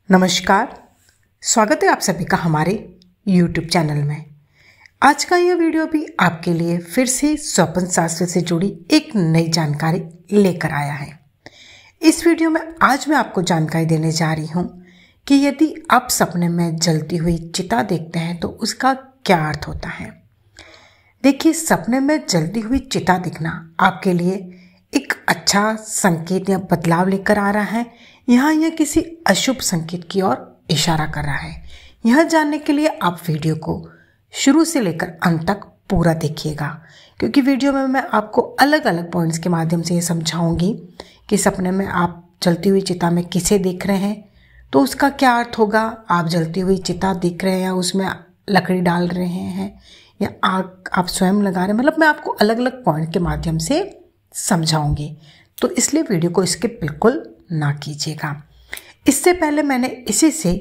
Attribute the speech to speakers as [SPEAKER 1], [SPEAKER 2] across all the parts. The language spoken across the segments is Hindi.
[SPEAKER 1] नमस्कार, स्वागत है आप सभी का हमारे YouTube चैनल में। आज का यह वीडियो भी आपके लिए फिर से स्वप्न शास्त्र से जुड़ी एक नई जानकारी लेकर आया है। इस वीडियो में आज मैं आपको जानकारी देने जा रही हूँ कि यदि आप सपने में जलती हुई चिता देखते हैं तो उसका क्या अर्थ होता है। देखिए, सपने में जलती हुई चिता दिखना आपके लिए एक अच्छा संकेत या बदलाव लेकर आ रहा है। यहाँ यह किसी अशुभ संकेत की ओर इशारा कर रहा है। यह जानने के लिए आप वीडियो को शुरू से लेकर अंत तक पूरा देखिएगा, क्योंकि वीडियो में मैं आपको अलग अलग पॉइंट्स के माध्यम से ये समझाऊंगी कि सपने में आप जलती हुई चिता में किसे देख रहे हैं तो उसका क्या अर्थ होगा। आप जलती हुई चिता देख रहे हैं या उसमें लकड़ी डाल रहे हैं या आग आप स्वयं लगा रहे हैं, मतलब मैं आपको अलग अलग पॉइंट के माध्यम से समझाऊंगी, तो इसलिए वीडियो को स्किप बिल्कुल ना कीजिएगा। इससे पहले मैंने इसी से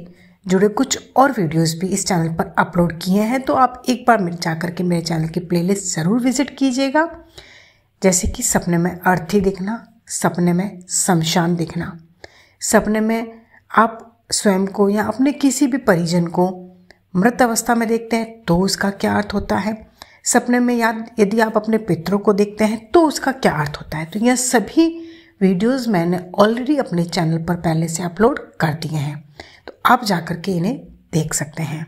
[SPEAKER 1] जुड़े कुछ और वीडियोस भी इस चैनल पर अपलोड किए हैं, तो आप एक बार जा करके मेरे चैनल की प्लेलिस्ट ज़रूर विजिट कीजिएगा। जैसे कि सपने में अर्थी दिखना, सपने में शमशान दिखना, सपने में आप स्वयं को या अपने किसी भी परिजन को मृत अवस्था में देखते हैं तो उसका क्या अर्थ होता है। सपने में यदि आप अपने पितरों को देखते हैं तो उसका क्या अर्थ होता है। तो यह सभी वीडियोस मैंने ऑलरेडी अपने चैनल पर पहले से अपलोड कर दिए हैं, तो आप जाकर के इन्हें देख सकते हैं।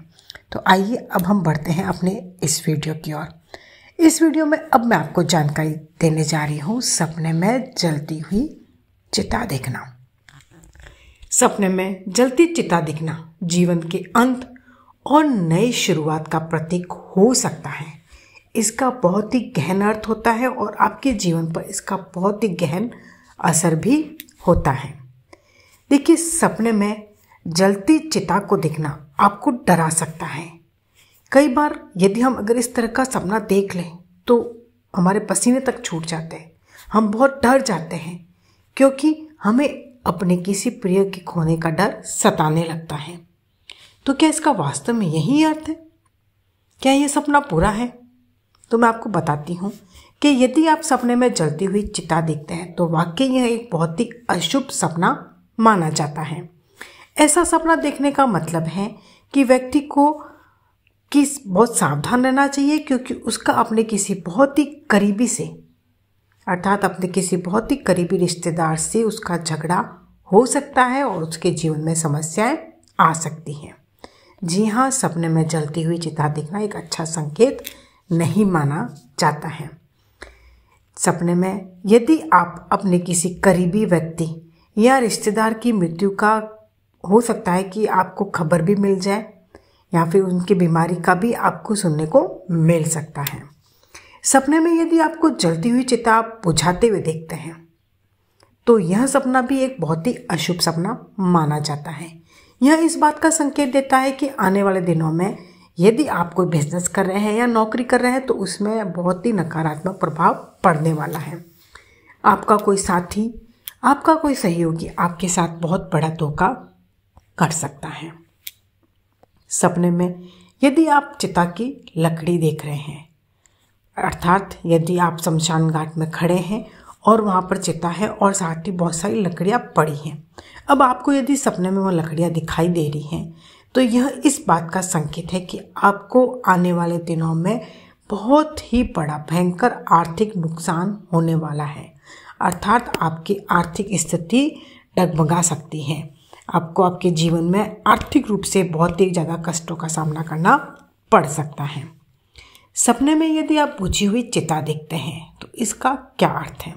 [SPEAKER 1] तो आइए अब हम बढ़ते हैं अपने इस वीडियो की ओर। इस वीडियो में अब मैं आपको जानकारी देने जा रही हूँ सपने में जलती हुई चिता देखना। सपने में जलती चिता दिखना जीवन के अंत और नई शुरुआत का प्रतीक हो सकता है। इसका बहुत ही गहन अर्थ होता है और आपके जीवन पर इसका बहुत ही गहन असर भी होता है। देखिए, सपने में जलती चिता को देखना आपको डरा सकता है। कई बार यदि हम अगर इस तरह का सपना देख लें तो हमारे पसीने तक छूट जाते हैं, हम बहुत डर जाते हैं, क्योंकि हमें अपने किसी प्रिय के खोने का डर सताने लगता है। तो क्या इसका वास्तव में यही अर्थ है? क्या यह सपना पूरा है? तो मैं आपको बताती हूँ कि यदि आप सपने में जलती हुई चिता देखते हैं तो वाकई यह एक बहुत ही अशुभ सपना माना जाता है। ऐसा सपना देखने का मतलब है कि व्यक्ति को बहुत सावधान रहना चाहिए, क्योंकि उसका अपने किसी बहुत ही करीबी से, अर्थात अपने किसी बहुत ही करीबी रिश्तेदार से उसका झगड़ा हो सकता है और उसके जीवन में समस्याएं आ सकती हैं। जी हाँ, सपने में जलती हुई चिता देखना एक अच्छा संकेत नहीं माना जाता है। सपने में यदि आप अपने किसी करीबी व्यक्ति या रिश्तेदार की मृत्यु का, हो सकता है कि आपको खबर भी मिल जाए या फिर उनकी बीमारी का भी आपको सुनने को मिल सकता है। सपने में यदि आपको जलती हुई चिता बुझाते हुए देखते हैं तो यह सपना भी एक बहुत ही अशुभ सपना माना जाता है। यह इस बात का संकेत देता है कि आने वाले दिनों में यदि आप कोई बिजनेस कर रहे हैं या नौकरी कर रहे हैं तो उसमें बहुत ही नकारात्मक प्रभाव पड़ने वाला है। आपका कोई साथी, आपका कोई सहयोगी आपके साथ बहुत बड़ा धोखा कर सकता है। सपने में यदि आप चिता की लकड़ी देख रहे हैं, अर्थात यदि आप शमशान घाट में खड़े हैं और वहाँ पर चिता है और साथ ही बहुत सारी लकड़ियाँ पड़ी हैं, अब आपको यदि सपने में वो लकड़ियाँ दिखाई दे रही हैं तो यह इस बात का संकेत है कि आपको आने वाले दिनों में बहुत ही बड़ा भयंकर आर्थिक नुकसान होने वाला है। अर्थात आपकी आर्थिक स्थिति डगमगा सकती है। आपको आपके जीवन में आर्थिक रूप से बहुत ही ज़्यादा कष्टों का सामना करना पड़ सकता है। सपने में यदि आप बुझी हुई चिता देखते हैं तो इसका क्या अर्थ है?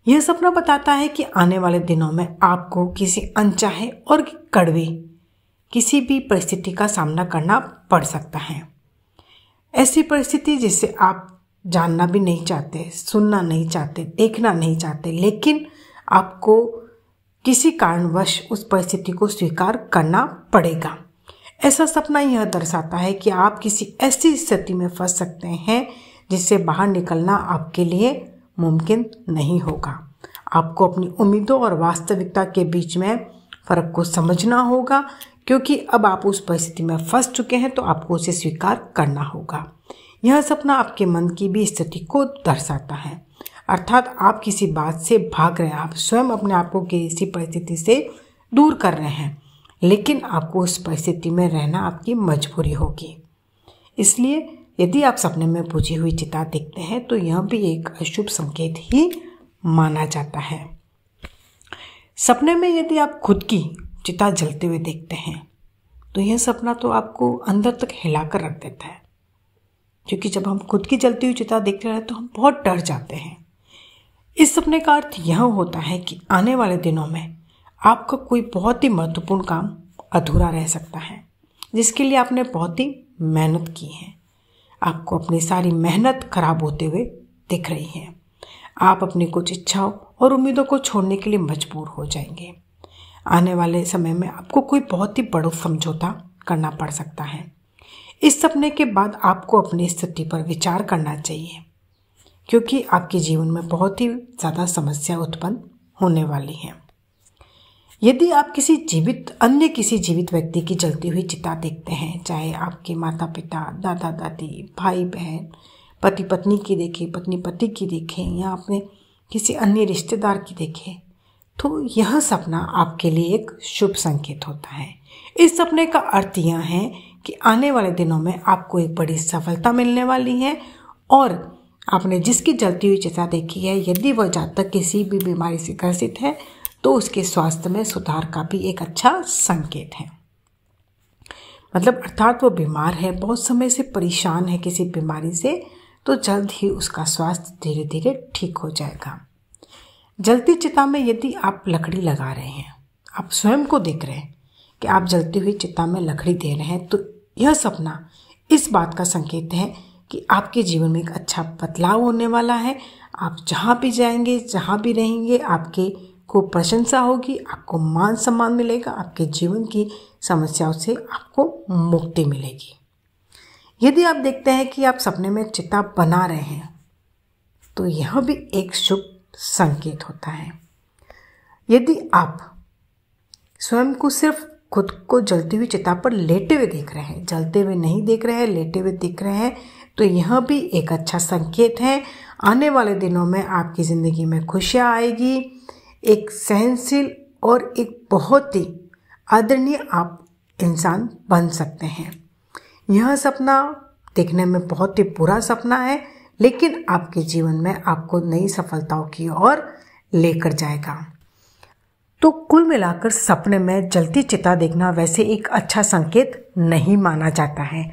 [SPEAKER 1] यह सपना बताता है कि आने वाले दिनों में आपको किसी अनचाहे और कड़वी किसी भी परिस्थिति का सामना करना पड़ सकता है। ऐसी परिस्थिति जिसे आप जानना भी नहीं चाहते, सुनना नहीं चाहते, देखना नहीं चाहते, लेकिन आपको किसी कारणवश उस परिस्थिति को स्वीकार करना पड़ेगा। ऐसा सपना यह दर्शाता है कि आप किसी ऐसी स्थिति में फंस सकते हैं जिससे बाहर निकलना आपके लिए मुमकिन नहीं होगा। आपको अपनी उम्मीदों और वास्तविकता के बीच में फ़र्क को समझना होगा, क्योंकि अब आप उस परिस्थिति में फंस चुके हैं तो आपको उसे स्वीकार करना होगा। यह सपना आपके मन की भी स्थिति को दर्शाता है, अर्थात आप किसी बात से भाग रहे हैं, आप स्वयं अपने आप को किसी परिस्थिति से दूर कर रहे हैं लेकिन आपको उस परिस्थिति में रहना आपकी मजबूरी होगी। इसलिए यदि आप सपने में बुझी हुई चिता देखते हैं तो यह भी एक अशुभ संकेत ही माना जाता है। सपने में यदि आप खुद की चिता जलते हुए देखते हैं तो यह सपना तो आपको अंदर तक हिलाकर रख देता है, क्योंकि जब हम खुद की जलती हुई चिता देखते हैं तो हम बहुत डर जाते हैं। इस सपने का अर्थ यह होता है कि आने वाले दिनों में आपका कोई बहुत ही महत्वपूर्ण काम अधूरा रह सकता है, जिसके लिए आपने बहुत ही मेहनत की है। आपको अपनी सारी मेहनत खराब होते हुए दिख रही है। आप अपनी कुछ इच्छाओं और उम्मीदों को छोड़ने के लिए मजबूर हो जाएंगे। आने वाले समय में आपको कोई बहुत ही बड़ा समझौता करना पड़ सकता है। इस सपने के बाद आपको अपनी स्थिति पर विचार करना चाहिए, क्योंकि आपके जीवन में बहुत ही ज़्यादा समस्या उत्पन्न होने वाली है। यदि आप अन्य किसी जीवित व्यक्ति की जलती हुई चिता देखते हैं, चाहे आपके माता पिता, दादा दादी, भाई बहन, पति पत्नी की देखें, पत्नी पति की देखें, या अपने किसी अन्य रिश्तेदार की देखें, तो यह सपना आपके लिए एक शुभ संकेत होता है। इस सपने का अर्थ यह है कि आने वाले दिनों में आपको एक बड़ी सफलता मिलने वाली है, और आपने जिसकी जलती हुई चिता देखी है, यदि वह जातक किसी भी बीमारी से ग्रसित है तो उसके स्वास्थ्य में सुधार का भी एक अच्छा संकेत है। मतलब अर्थात वो बीमार है, बहुत समय से परेशान है किसी बीमारी से, तो जल्द ही उसका स्वास्थ्य धीरे धीरे ठीक हो जाएगा। जलती चिता में यदि आप लकड़ी लगा रहे हैं, आप स्वयं को देख रहे हैं कि आप जलती हुई चिता में लकड़ी दे रहे हैं, तो यह सपना इस बात का संकेत है कि आपके जीवन में एक अच्छा बदलाव होने वाला है। आप जहाँ भी जाएंगे, जहाँ भी रहेंगे, आपके को प्रशंसा होगी, आपको मान सम्मान मिलेगा, आपके जीवन की समस्याओं से आपको मुक्ति मिलेगी। यदि आप देखते हैं कि आप सपने में चिता बना रहे हैं तो यह भी एक शुभ संकेत होता है। यदि आप स्वयं को सिर्फ खुद को जलती हुई चिता पर लेटे हुए देख रहे हैं, जलते हुए नहीं देख रहे हैं, लेटे हुए दिख रहे हैं, तो यह भी एक अच्छा संकेत है। आने वाले दिनों में आपकी ज़िंदगी में खुशियाँ आएगी। एक सहनशील और एक बहुत ही आदरणीय आप इंसान बन सकते हैं। यह सपना देखने में बहुत ही बुरा सपना है, लेकिन आपके जीवन में आपको नई सफलताओं की ओर लेकर जाएगा। तो कुल मिलाकर सपने में जलती चिता देखना वैसे एक अच्छा संकेत नहीं माना जाता है,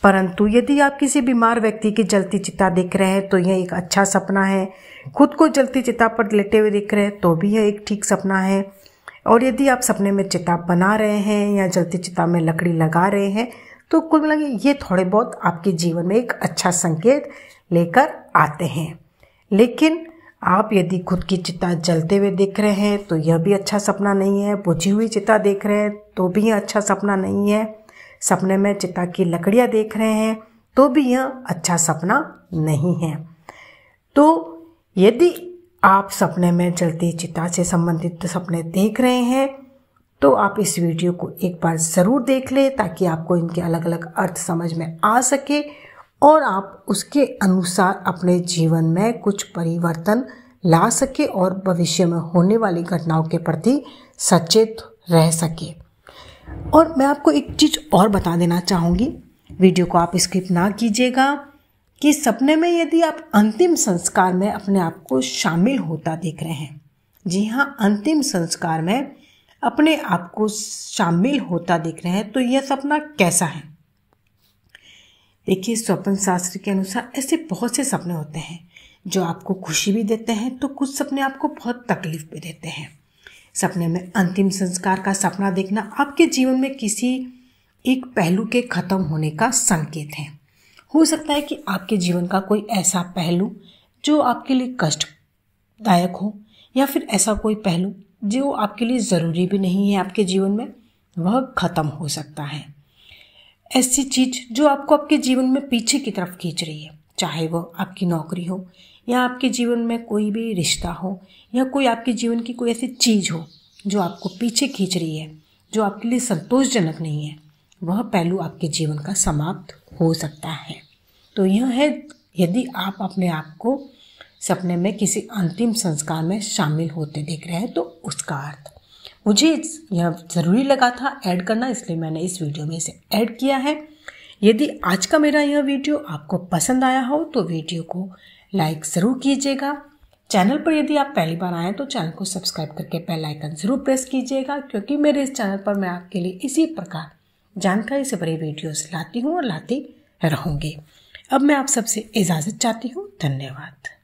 [SPEAKER 1] परंतु यदि आप किसी बीमार व्यक्ति की जलती चिता देख रहे हैं तो यह एक अच्छा सपना है। खुद को जलती चिता पर लेटे हुए देख रहे हैं तो भी यह एक ठीक सपना है। और यदि आप सपने में चिता बना रहे हैं या जलती चिता में लकड़ी लगा रहे हैं तो कुल मिला के ये थोड़े बहुत आपके जीवन में एक अच्छा संकेत लेकर आते हैं। लेकिन आप यदि खुद की चिता जलते हुए देख रहे हैं तो यह भी अच्छा सपना नहीं है। बुझी हुई चिता देख रहे हैं तो भी यह अच्छा सपना नहीं है। सपने में चिता की लकड़ियाँ देख रहे हैं तो भी यह अच्छा सपना नहीं है। तो यदि आप सपने में जलती चिता से संबंधित सपने देख रहे हैं तो आप इस वीडियो को एक बार ज़रूर देख लें, ताकि आपको इनके अलग अलग अर्थ समझ में आ सके और आप उसके अनुसार अपने जीवन में कुछ परिवर्तन ला सके और भविष्य में होने वाली घटनाओं के प्रति सचेत रह सके। और मैं आपको एक चीज़ और बता देना चाहूँगी, वीडियो को आप स्किप ना कीजिएगा, कि सपने में यदि आप अंतिम संस्कार में अपने आप को शामिल होता देख रहे हैं, जी हाँ, अंतिम संस्कार में अपने आप को शामिल होता देख रहे हैं, तो यह सपना कैसा है? देखिए, स्वप्न शास्त्र के अनुसार ऐसे बहुत से सपने होते हैं जो आपको खुशी भी देते हैं, तो कुछ सपने आपको बहुत तकलीफ भी देते हैं। सपने में अंतिम संस्कार का सपना देखना आपके जीवन में किसी एक पहलू के खत्म होने का संकेत है। हो सकता है कि आपके जीवन का कोई ऐसा पहलू जो आपके लिए कष्टदायक हो, या फिर ऐसा कोई पहलू जो आपके लिए ज़रूरी भी नहीं है आपके जीवन में, वह खत्म हो सकता है। ऐसी चीज़ जो आपको आपके जीवन में पीछे की तरफ खींच रही है, चाहे वह आपकी नौकरी हो या आपके जीवन में कोई भी रिश्ता हो, या कोई आपके जीवन की कोई ऐसी चीज़ हो जो आपको पीछे खींच रही है, जो आपके लिए संतोषजनक नहीं है, वह पहलू आपके जीवन का समाप्त हो सकता है। तो यह है, यदि आप अपने आप को सपने में किसी अंतिम संस्कार में शामिल होते देख रहे हैं तो उसका अर्थ। मुझे यह ज़रूरी लगा था ऐड करना, इसलिए मैंने इस वीडियो में इसे ऐड किया है। यदि आज का मेरा यह वीडियो आपको पसंद आया हो तो वीडियो को लाइक ज़रूर कीजिएगा। चैनल पर यदि आप पहली बार आएँ तो चैनल को सब्सक्राइब करके बेल आइकन ज़रूर प्रेस कीजिएगा, क्योंकि मेरे इस चैनल पर मैं आपके लिए इसी प्रकार जानकारी से भरी वीडियोस लाती हूँ और लाती रहूँगी। अब मैं आप सबसे इजाज़त चाहती हूँ। धन्यवाद।